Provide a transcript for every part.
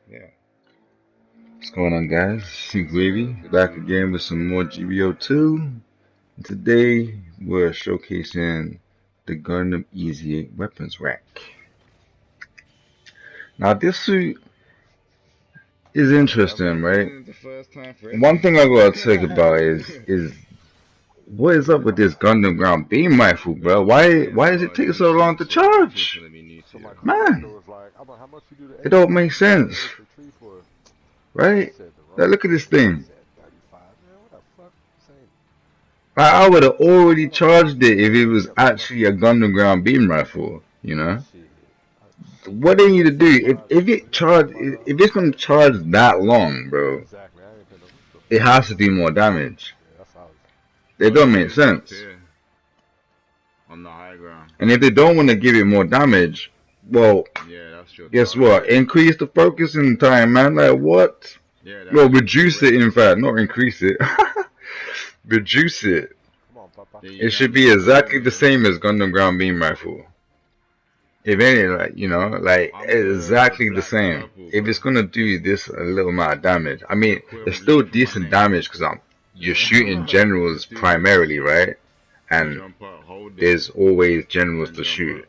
Yeah. What's going on, guys? Sync-WaVey back again with some more GBO2. And today we're showcasing the Gundam Ez8 weapons rack. Now this suit is interesting, right? One thing I gotta talk about is what is up with this Gundam ground beam rifle, bro? Why does it take so long to charge? Man, it don't make sense, right? Now look at this thing. I would have already charged it if it was actually a Gundam ground beam rifle, you know? What they need to do, if it's gonna charge that long, bro, it has to do more damage. It don't make sense. On the high ground. And if they don't want to give it more damage, well, guess what? Increase the focusing time, man. Like what? Well, reduce it, in fact, not increase it. Reduce it. It should be exactly the same as Gundam ground beam rifle. If any, like exactly the same. If it's gonna do this a little amount of damage, I mean, it's still decent damage because you're shooting generals primarily, right? And there's always generals to shoot,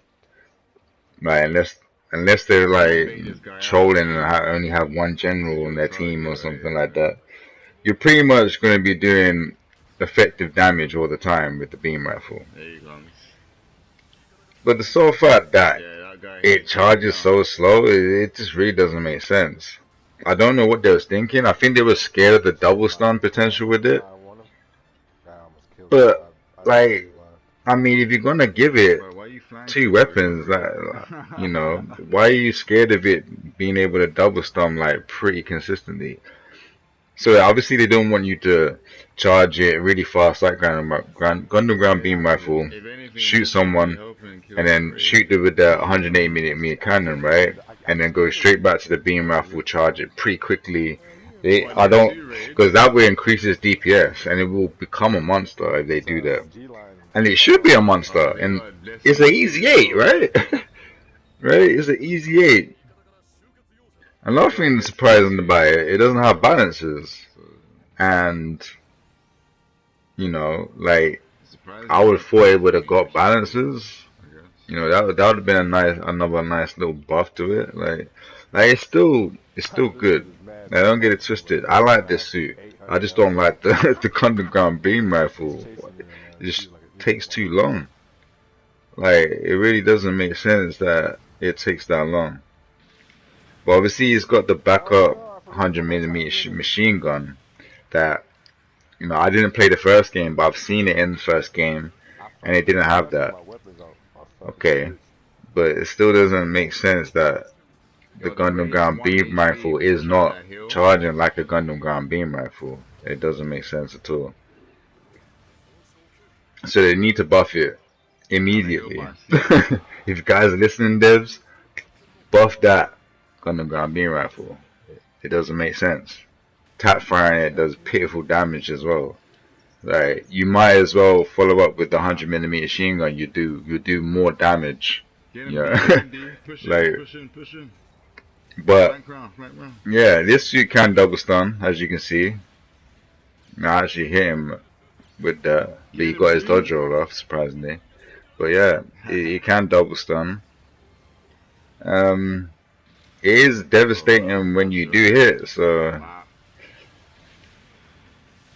right? Unless they're like trolling and only have one general on their team or something like that. You're pretty much gonna be doing effective damage all the time with the beam rifle. There you go. But the sole fact that it charges so slow, it just really doesn't make sense. I don't know what they was thinking. I think they were scared of the double stun potential with it. But like, I mean, if you're gonna give it two weapons, why are you scared of it being able to double stun like pretty consistently? So obviously they don't want you to charge it really fast like Gundam ground beam rifle, shoot someone, and then shoot it with the 180mm cannon, right? And then go straight back to the beam rifle, charge it pretty quickly. Because that way increases DPS, and it will become a monster if they do that. And it should be a monster, and it's an Ez8, right? Right? It's an Ez8. Another thing that's surprising about it, it doesn't have balances. And, like, I would have thought it would have got balances. That would have been another nice little buff to it. Like it's still good. Now, don't get it twisted. I like this suit. I just don't like the the Gundam ground beam rifle. It just takes too long. Like, it really doesn't make sense that it takes that long. But obviously, it's got the backup 100mm machine gun that, I didn't play the first game, but I've seen it in the first game, and it didn't have that. Okay, but it still doesn't make sense that the Gundam ground beam rifle is not charging like a Gundam ground beam rifle. It doesn't make sense at all. So they need to buff it immediately. If you guys are listening, devs, buff that Gundam ground beam rifle. It doesn't make sense. Tap firing it does pitiful damage as well. Like, you might as well follow up with the 100mm machine gun. You do more damage. But yeah, this suit can double stun, as you can see. I actually hit him with that, but he got his dodge roll off, surprisingly. But yeah, he can double stun. It is devastating when you do hit, so.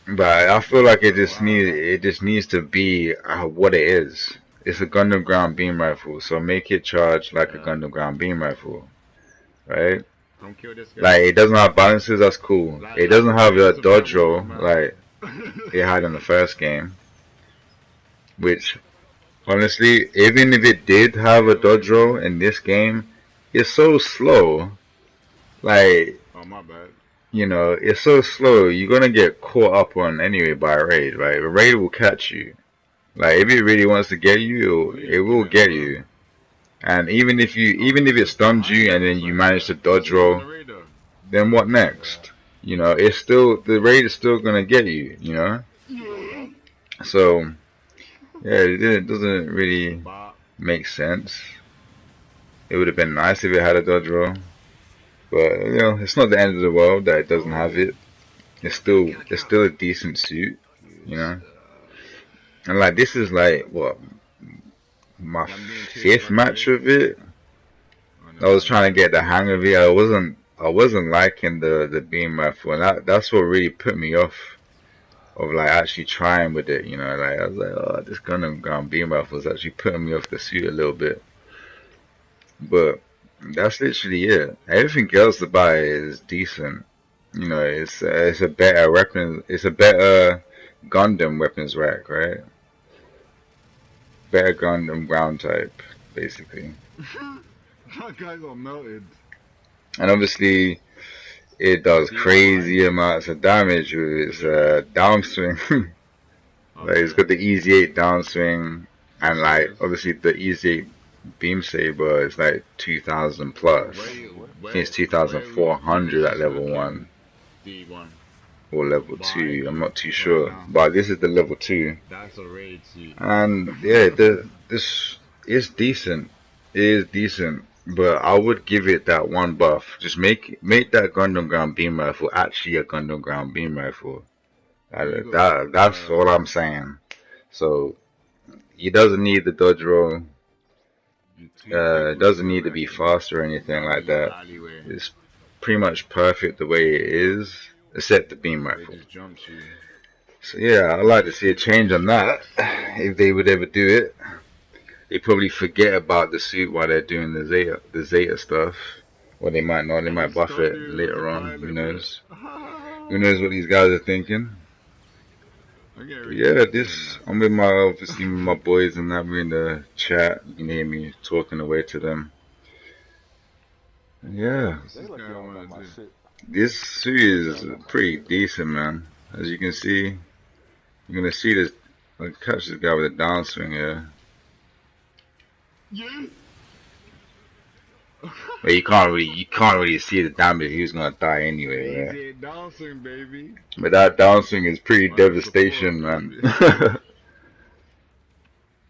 But I feel like it just needs to be what it is. It's a Gundam ground beam rifle, so make it charge like a Gundam ground beam rifle, right? Like, it doesn't have balances, that's cool. It doesn't have a dodge roll like it had in the first game, which honestly, even if it did have a dodge roll in this game, it's so slow. Like, oh, my bad. It's so slow, you're gonna get caught up on anyway by a raid, right? A raid will catch you. Like, if it really wants to get you, it will get you. And even if it stuns you and then you manage to dodge roll, then what next? The raid is still gonna get you, So, yeah, it doesn't really make sense. It would have been nice if it had a dodge roll. But you know, it's not the end of the world that it doesn't have it. It's still a decent suit, you know. And like this is like what my fifth match with it. I was trying to get the hang of it. I wasn't liking the beam rifle, and that's what really put me off of like actually trying with it. You know, like I was like, oh, this Gundam beam rifle is actually putting me off the suit a little bit. But that's literally it. Everything else about it is decent. You know, it's a better weapon. It's a better Gundam weapons rack, right? Better Gundam ground type, basically. That guy got melted. And obviously, it does crazy amounts of damage with its downswing. Like it's got the EZ8 downswing, and like obviously the EZ8 beam saber is like 2,000 plus. I think it's 2,400 at level 1. Or level 2, I'm not too sure. But this is the level 2. That's a raid suit. And yeah, this is decent. It is decent. But I would give it that one buff. Just make that Gundam ground beam rifle actually a Gundam ground beam rifle. That's all I'm saying. So he doesn't need the dodge roll. It doesn't need to be fast or anything like that. It's pretty much perfect the way it is, except the beam rifle. So yeah, I'd like to see a change on that if they would ever do it. They probably forget about the suit while they're doing the Zeta stuff. Or they might not, they might buff it later on, who knows. Who knows what these guys are thinking. But yeah, I'm with obviously my boys and that, we're in the chat. You can hear me talking away to them. And yeah, this suit is pretty decent, man. As you can see, you're gonna see this, I'll catch this guy with a downswing here. Yeah. But you can't really see the damage. He was gonna die anyway, right? Downswing, baby. But that downswing is pretty devastation, man.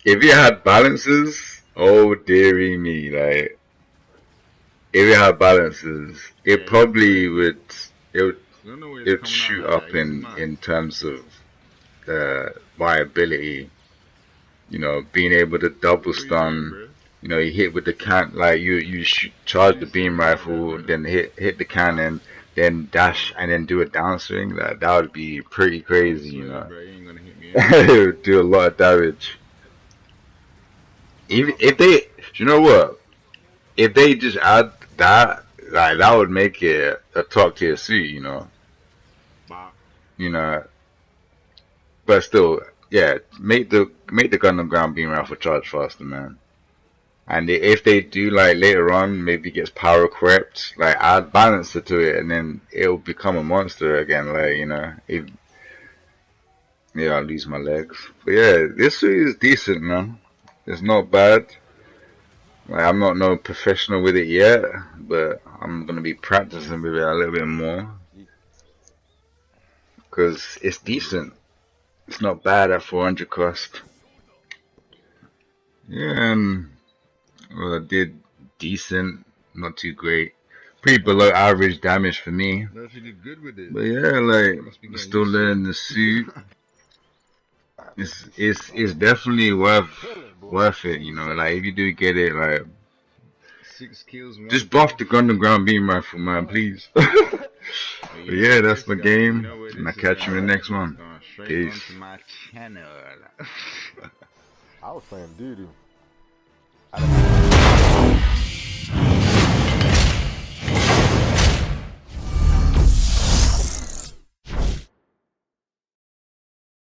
If it had balances, oh dearie me, like if it had balances, it probably would shoot up in terms of viability. You know, being able to double stun. You know, you hit with the can, like you charge the beam rifle, then hit the cannon, then dash, and then do a downswing. That would be pretty crazy, you know. It would do a lot of damage. Even if they, you know what? If they just add that, like that would make it a top tier suit, you know. You know, but still, yeah, make the Gundam ground beam rifle charge faster, man. And if they do, like later on, maybe it gets power crept, like add balancer to it, and then it'll become a monster again. Like, you know, yeah, I'll lose my legs. But yeah, this suit is decent, man. It's not bad. Like, I'm not no professional with it yet, but I'm gonna be practicing with it a little bit more, cause it's decent. It's not bad at 400 cost. Yeah, and well, I did decent, not too great. Pretty below average damage for me. But yeah, like, I'm still learning the suit. It's definitely worth it, you know. Like, if you do get it, like, 6 kills, just buff the Gundam ground beam rifle, man, please. But yeah, that's my game, and I'll catch you in the next one. Peace. I was playing doo-doo.